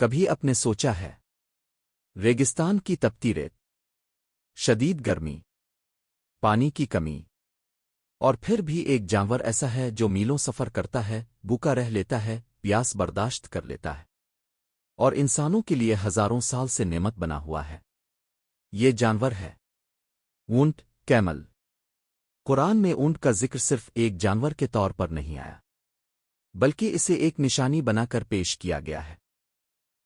کبھی اپنے سوچا ہے؟ ریگستان کی تپتی ریت، شدید گرمی، پانی کی کمی، اور پھر بھی ایک جانور ایسا ہے جو میلوں سفر کرتا ہے، بھوکا رہ لیتا ہے، پیاس برداشت کر لیتا ہے، اور انسانوں کے لیے ہزاروں سال سے نعمت بنا ہوا ہے۔ یہ جانور ہے اونٹ، کیمل۔ قرآن میں اونٹ کا ذکر صرف ایک جانور کے طور پر نہیں آیا، بلکہ اسے ایک نشانی بنا کر پیش کیا گیا ہے۔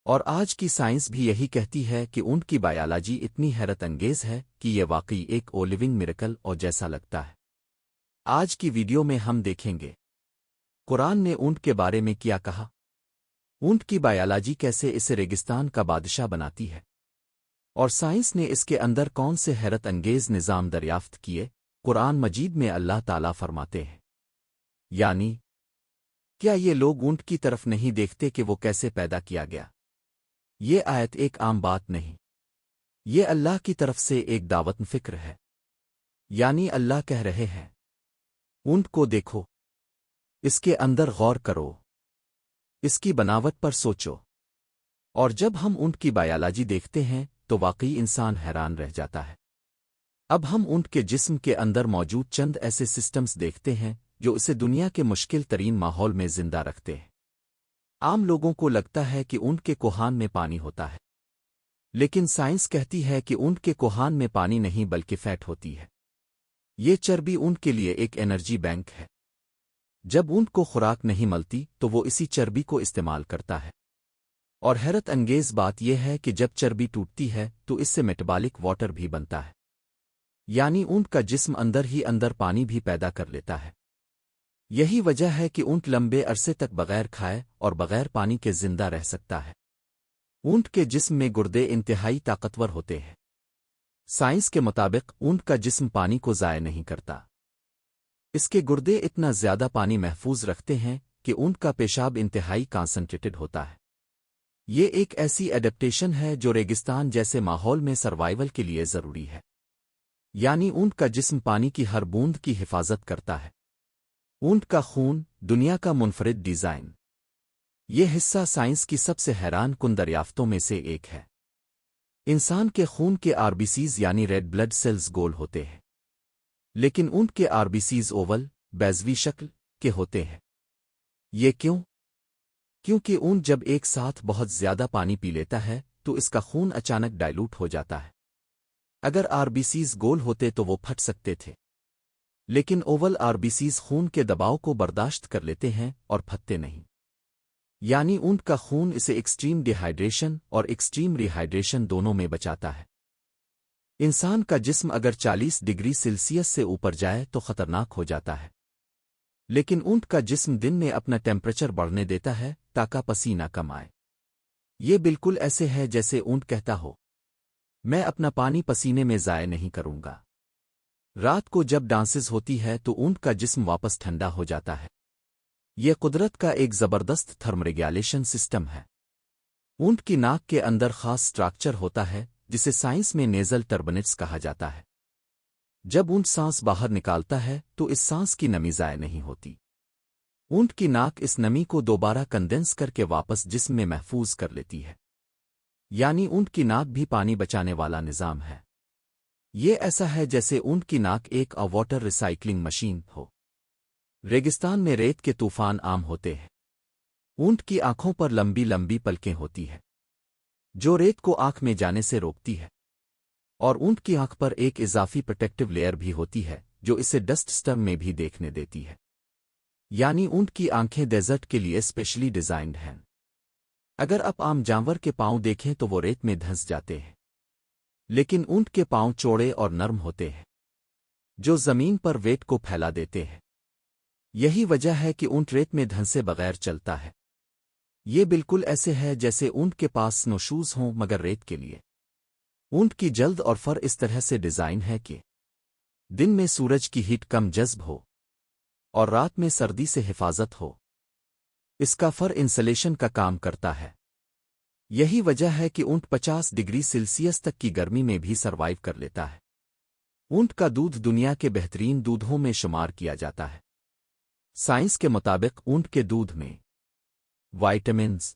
اور آج کی سائنس بھی یہی کہتی ہے کہ اونٹ کی بایولوجی اتنی حیرت انگیز ہے کہ یہ واقعی ایک لیونگ میریکل اور جیسا لگتا ہے۔ آج کی ویڈیو میں ہم دیکھیں گے قرآن نے اونٹ کے بارے میں کیا کہا، اونٹ کی بایولوجی کیسے اسے ریگستان کا بادشاہ بناتی ہے، اور سائنس نے اس کے اندر کون سے حیرت انگیز نظام دریافت کیے۔ قرآن مجید میں اللہ تعالیٰ فرماتے ہیں، یعنی کیا یہ لوگ اونٹ کی طرف نہیں دیکھتے کہ وہ کیسے پیدا کیا گیا؟ یہ آیت ایک عام بات نہیں، یہ اللہ کی طرف سے ایک دعوت فکر ہے۔ یعنی اللہ کہہ رہے ہیں، اونٹ کو دیکھو، اس کے اندر غور کرو، اس کی بناوٹ پر سوچو۔ اور جب ہم اونٹ کی بایولوجی دیکھتے ہیں تو واقعی انسان حیران رہ جاتا ہے۔ اب ہم اونٹ کے جسم کے اندر موجود چند ایسے سسٹمز دیکھتے ہیں جو اسے دنیا کے مشکل ترین ماحول میں زندہ رکھتے ہیں۔ عام لوگوں کو لگتا ہے کہ اونٹ کے کوہان میں پانی ہوتا ہے، لیکن سائنس کہتی ہے کہ اونٹ کے کوہان میں پانی نہیں بلکہ فیٹ ہوتی ہے۔ یہ چربی اونٹ کے لیے ایک انرجی بینک ہے۔ جب اونٹ کو خوراک نہیں ملتی تو وہ اسی چربی کو استعمال کرتا ہے۔ اور حیرت انگیز بات یہ ہے کہ جب چربی ٹوٹتی ہے تو اس سے میٹابولک واٹر بھی بنتا ہے، یعنی اونٹ کا جسم اندر ہی اندر پانی بھی پیدا کر لیتا ہے۔ یہی وجہ ہے کہ اونٹ لمبے عرصے تک بغیر کھائے اور بغیر پانی کے زندہ رہ سکتا ہے۔ اونٹ کے جسم میں گردے انتہائی طاقتور ہوتے ہیں۔ سائنس کے مطابق اونٹ کا جسم پانی کو ضائع نہیں کرتا، اس کے گردے اتنا زیادہ پانی محفوظ رکھتے ہیں کہ اونٹ کا پیشاب انتہائی کانسنٹریٹڈ ہوتا ہے۔ یہ ایک ایسی ایڈپٹیشن ہے جو ریگستان جیسے ماحول میں سروائیول کے لیے ضروری ہے۔ یعنی اونٹ کا جسم پانی کی ہر بوند کی حفاظت کرتا ہے۔ اونٹ کا خون، دنیا کا منفرد ڈیزائن۔ یہ حصہ سائنس کی سب سے حیران کن دریافتوں میں سے ایک ہے۔ انسان کے خون کے آر بی سیز یعنی ریڈ بلڈ سیلز گول ہوتے ہیں، لیکن اونٹ کے آر بی سیز اوول، بیضوی شکل کے ہوتے ہیں۔ یہ کیوں؟ کیونکہ اونٹ جب ایک ساتھ بہت زیادہ پانی پی لیتا ہے تو اس کا خون اچانک ڈائلوٹ ہو جاتا ہے۔ اگر آر بی سیز گول ہوتے تو وہ پھٹ سکتے تھے، لیکن اوول آر بی سیز خون کے دباؤ کو برداشت کر لیتے ہیں اور پھٹتے نہیں۔ یعنی اونٹ کا خون اسے ایکسٹریم ڈی ہائیڈریشن اور ایکسٹریم ری ہائیڈریشن دونوں میں بچاتا ہے۔ انسان کا جسم اگر 40 ڈگری سیلسیس سے اوپر جائے تو خطرناک ہو جاتا ہے، لیکن اونٹ کا جسم دن میں اپنا ٹیمپریچر بڑھنے دیتا ہے تاکہ پسینہ کم آئے۔ یہ بالکل ایسے ہے جیسے اونٹ کہتا ہو، میں اپنا پانی پسینے میں ضائع نہیں کروں گا۔ رات کو جب ڈانسز ہوتی ہے تو اونٹ کا جسم واپس ٹھنڈا ہو جاتا ہے۔ یہ قدرت کا ایک زبردست تھرموریگولیشن سسٹم ہے۔ اونٹ کی ناک کے اندر خاص سٹرکچر ہوتا ہے جسے سائنس میں نیزل ٹربنٹس کہا جاتا ہے۔ جب اونٹ سانس باہر نکالتا ہے تو اس سانس کی نمی ضائع نہیں ہوتی۔ اونٹ کی ناک اس نمی کو دوبارہ کنڈینس کر کے واپس جسم میں محفوظ کر لیتی ہے۔ یعنی اونٹ کی ناک بھی پانی بچانے والا نظام ہے۔ یہ ایسا ہے جیسے اونٹ کی ناک ایک واٹر ریسائکلنگ مشین ہو۔ ریگستان میں ریت کے طوفان عام ہوتے ہیں۔ اونٹ کی آنکھوں پر لمبی لمبی پلکیں ہوتی ہیں جو ریت کو آنکھ میں جانے سے روکتی ہے، اور اونٹ کی آنکھ پر ایک اضافی پروٹیکٹیو لیئر بھی ہوتی ہے جو اسے ڈسٹ سٹرم میں بھی دیکھنے دیتی ہے۔ یعنی اونٹ کی آنکھیں ڈیزرٹ کے لیے اسپیشلی ڈیزائنڈ ہیں۔ اگر آپ عام جانور کے پاؤں دیکھیں تو وہ ریت میں دھنس جاتے ہیں، لیکن اونٹ کے پاؤں چوڑے اور نرم ہوتے ہیں جو زمین پر ویٹ کو پھیلا دیتے ہیں۔ یہی وجہ ہے کہ اونٹ ریت میں دھنسے بغیر چلتا ہے۔ یہ بالکل ایسے ہے جیسے اونٹ کے پاس سنو شوز ہوں مگر ریت کے لیے۔ اونٹ کی جلد اور فر اس طرح سے ڈیزائن ہے کہ دن میں سورج کی ہیٹ کم جذب ہو اور رات میں سردی سے حفاظت ہو۔ اس کا فر انسلیشن کا کام کرتا ہے۔ یہی وجہ ہے کہ اونٹ 50 ڈگری سیلسیس تک کی گرمی میں بھی سروائیو کر لیتا ہے۔ اونٹ کا دودھ دنیا کے بہترین دودھوں میں شمار کیا جاتا ہے۔ سائنس کے مطابق اونٹ کے دودھ میں وائٹامنز،